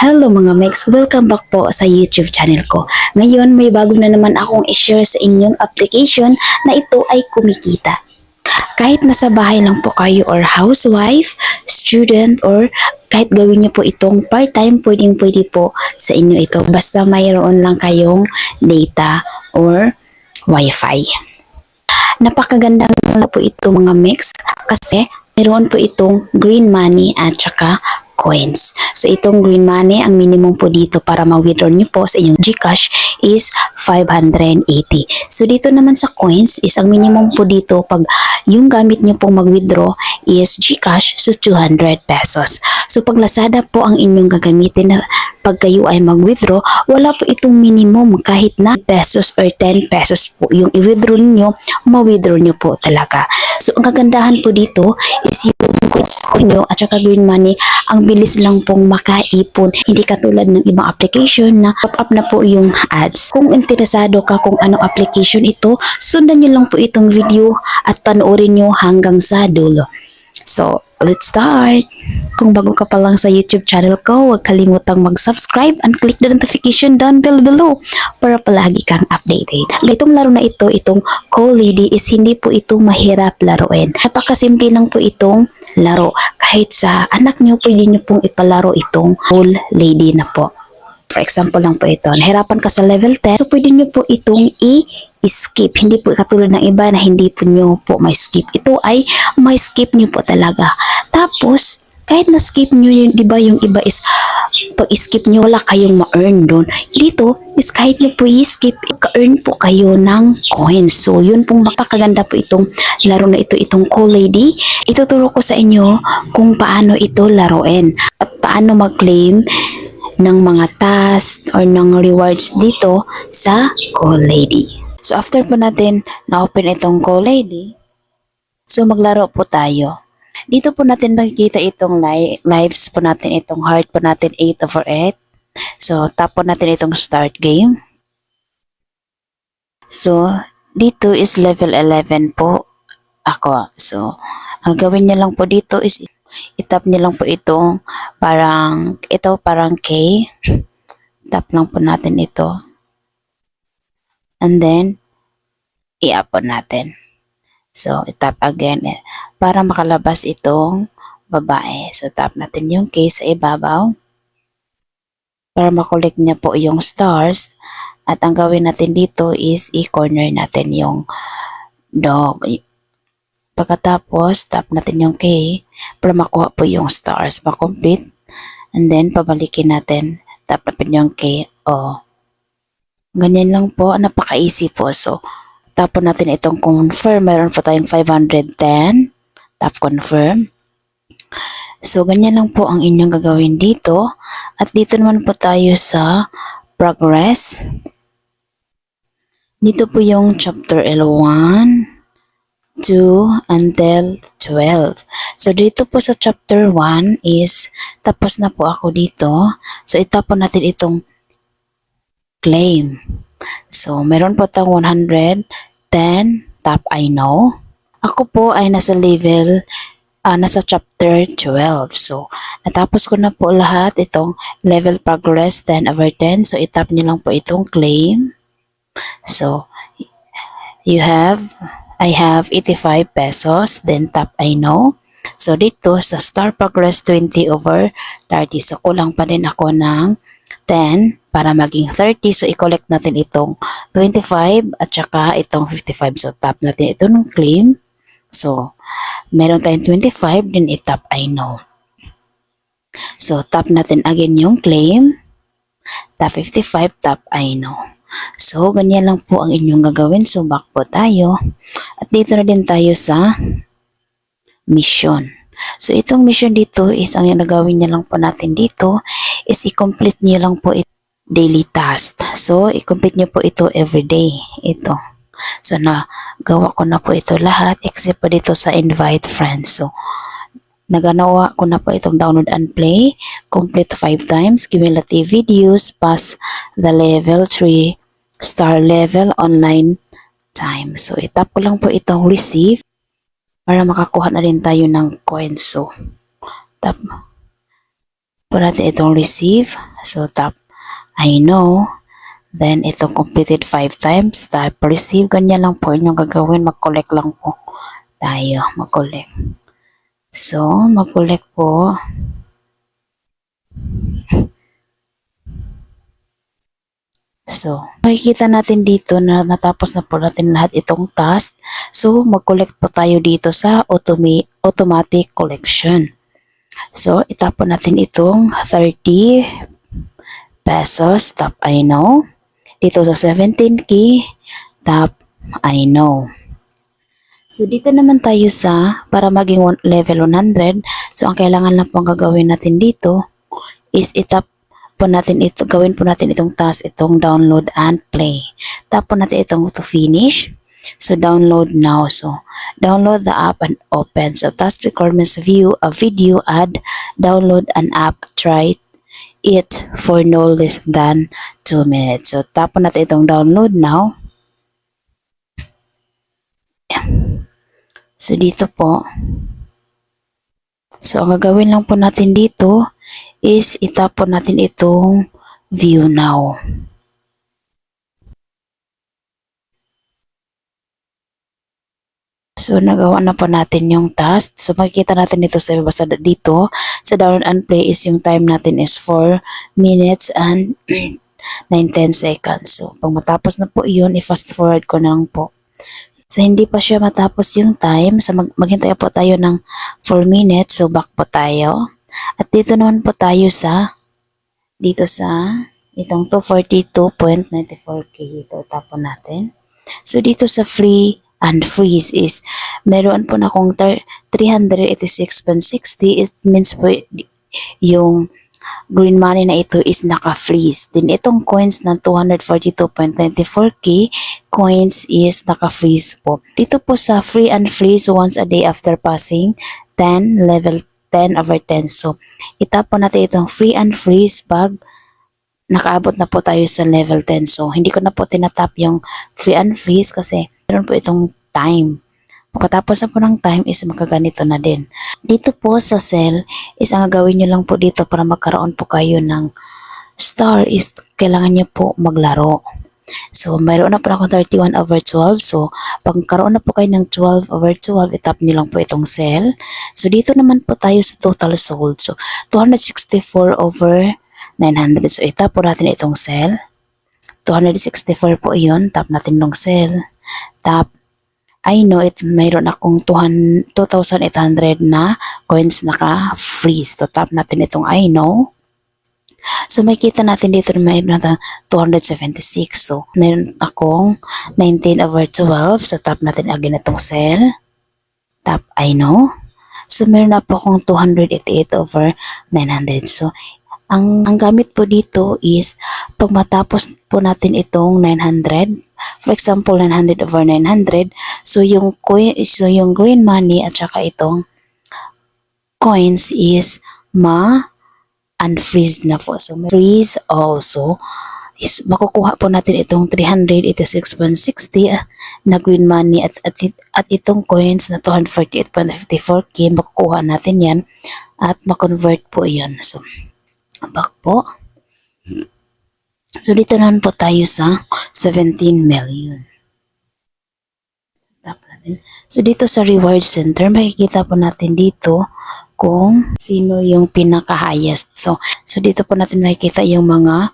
Hello mga Mex! Welcome back po sa YouTube channel ko. Ngayon may bago na naman akong i-share sa inyong application na ito ay kumikita. Kahit nasa bahay lang po kayo or housewife, student or kahit gawin niyo po itong part-time, pwedeng-pwede po sa inyo ito. Basta mayroon lang kayong data or wifi. Napakagandang na po ito mga Mex kasi mayroon po itong green money at saka coins. So itong green money, ang minimum po dito para ma-withdraw nyo po sa inyong GCash is 580. So dito naman sa coins is ang minimum po dito pag yung gamit nyo pong mag-withdraw is GCash so 200 pesos. So pag Lazada po ang inyong gagamitin na pag kayo ay mag-withdraw, wala po itong minimum kahit na pesos or 10 pesos po yung i-withdraw niyo, ma-withdraw nyo po talaga. So ang kagandahan po dito is yung coins po nyo at saka green money, ang bilis lang pong makaipon. Hindi katulad ng ibang application na pop-up na po yung ads. Kung interesado ka kung anong application ito, sundan nyo lang po itong video at panoorin nyo hanggang sa dulo. So, let's start! Kung bago ka pa lang sa YouTube channel ko, huwag kalimutang mag-subscribe and click the notification down below para palagi kang updated. Itong laro na ito, itong Call Lady is hindi po ito mahirap laruin. Napakasimple lang po itong laro. Kahit sa anak nyo, pwede nyo pong ipalaro itong Call Lady na po. For example lang po ito, nahirapan ka sa level 10, so pwede nyo po itong i-skip. Hindi po katulad ng iba na hindi po nyo po may skip. Ito ay may skip nyo po talaga. Tapos, kahit na-skip nyo yun, di ba yung iba is pag skip nyo, wala kayong ma-earn doon. Dito, is kahit nyo po i-skip, ka-earn po kayo ng coins. So, yun pong makakaganda po itong laro na ito, itong Call Lady. Ituturo ko sa inyo kung paano ito laruin at paano mag-claim ng mga tasks or ng rewards dito sa Call Lady. So, after po natin na-open itong Call Lady, so maglaro po tayo. Dito po natin makikita itong lives po natin, itong heart po natin 8 over 8. So, tap po natin itong start game. So, dito is level 11 po ako. So, ang gawin niya lang po dito is itap niya lang po itong parang K. Tap lang po natin ito. And then, i-up po natin. So, itap again para makalabas itong babae. So, tap natin yung K sa ibabaw para makolek niya po yung stars. At ang gawin natin dito is i-corner natin yung dog. Pagkatapos, tap natin yung K para makuha po yung stars, ma-complete. And then, pabalikin natin. Tap natin yung K. O. Ganyan lang po. Napaka-easy po. So, tap po natin itong confirm. Mayroon po tayong 510. Tap confirm. So, ganyan lang po ang inyong gagawin dito. At dito naman po tayo sa progress. Dito po yung chapter L1. 2 until 12. So, dito po sa chapter 1 is tapos na po ako dito. So, itap po natin itong claim. So, meron po tayong 110. Tap I know. Ako po ay nasa level, nasa chapter 12. So, natapos ko na po lahat itong level progress 10 over 10. So, itap nyo lang po itong claim. So, I have 85 pesos, then tap I know. So, dito sa star progress 20 over 30. So, kulang pa din ako ng 10 para maging 30. So, i-collect natin itong 25 at saka itong 55. So, tap natin ito ng claim. So, meron tayong 25, then i-tap I know. So, tap natin again yung claim. Tap 55, tap I know. So, ganyan lang po ang inyong gagawin. So, back po tayo. At dito na din tayo sa mission. So, itong mission dito is, ang nagawin niya lang po natin dito is i-complete niyo lang po ito daily task. So, i-complete niyo po ito everyday. Ito. So, nagawa ko na po ito lahat except po dito sa invite friends. So, naganawa ko na po itong download and play. Complete 5 times. Cumulative videos. Pass the level 3. Star level online time. So, itap ko lang po itong receive para makakuha na rin tayo ng coins. So, tap po natin itong receive. So tap I know. Then ito completed 5 times. Tap receive. Ganyan lang po inyong gagawin. Mag-collect lang po tayo. Mag-collect. So mag-collect po. So, makikita natin dito na natapos na po natin lahat itong task. So, mag-collect po tayo dito sa automatic collection. So, itapon natin itong 30 pesos. Tap I know. Dito sa 17K, tap I know. So, dito naman tayo sa, para maging level 100, so ang kailangan lang pong gagawin natin dito is itap po natin ito, gawin po natin itong task, itong download and play. Tap po natin itong to finish. So, download now. So, download the app and open. So, task requirements: view a video, add, download an app, try it for no less than 2 minutes. So, tap po natin itong download now. So, dito po. So, ang gagawin lang po natin dito is itap po natin itong view now. So, nagawa na po natin yung task. So, makikita natin dito sa basta dito sa download and play is yung time natin is 4 minutes and 9-10 seconds. So, pag matapos na po yun, i-fast forward ko na lang po. So, hindi pa siya matapos yung time. So, maghintay po tayo ng 4 minutes. So, back po tayo. At dito naman po tayo sa itong 242.94K. Ito, tapon natin. So, dito sa free and freeze is, meron po na akong 386.60. It means po, yung green money na ito is naka-freeze. Then itong coins na 242.94K coins is naka-freeze po. Dito po sa free and freeze once a day after passing 10 level 10/10. So, itap po natin itong free and freeze pag nakaabot na po tayo sa level 10. So, hindi ko na po tinatap yung free and freeze kasi meron po itong time. Pagkatapos na po ng time is magkaganito na din. Dito po sa cell is ang gagawin nyo lang po dito para magkaroon po kayo ng star is kailangan nyo po maglaro. So, mayroon na po akong 31/12. So, pag karoon na po kayo ng 12/12, itap nyo lang po itong cell. So, dito naman po tayo sa total sold. So, 264/900. So, itap po natin itong cell. 264 po yun. Tap natin ng cell. Tap I know it, mayroon akong 2,800 na coins naka-freeze. So, tap natin itong I know. So, makikita natin dito na mayroon natin 276. So, mayroon akong 19/12. So, tap natin again itong cell. Tap I know. So, mayroon na po akong 288/900. So, ang gamit po dito is pag matapos po natin itong 900, for example 900/900, so yung green money at saka itong coins is unfreeze na po. So freeze also is makukuha po natin itong 386.60 na green money at itong coins na 248.54K, makukuha natin yan at makonvert po yan. So back po. So, dito naman po tayo sa 17 million. Tap natin. So, dito sa reward center, makikita po natin dito kung sino yung pinaka-highest. So, dito po natin makikita yung mga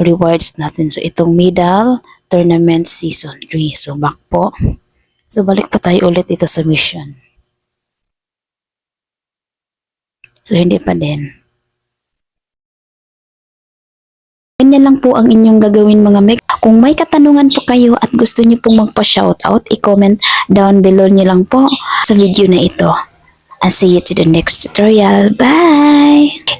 rewards natin. So, itong middle tournament season 3. So, back po. So, balik po tayo ulit dito sa mission. So, hindi pa din. Ganyan lang po ang inyong gagawin mga meg. Kung may katanungan po kayo at gusto niyo pong magpa-shoutout, i-comment down below niyo lang po sa video na ito. And see you to the next tutorial. Bye!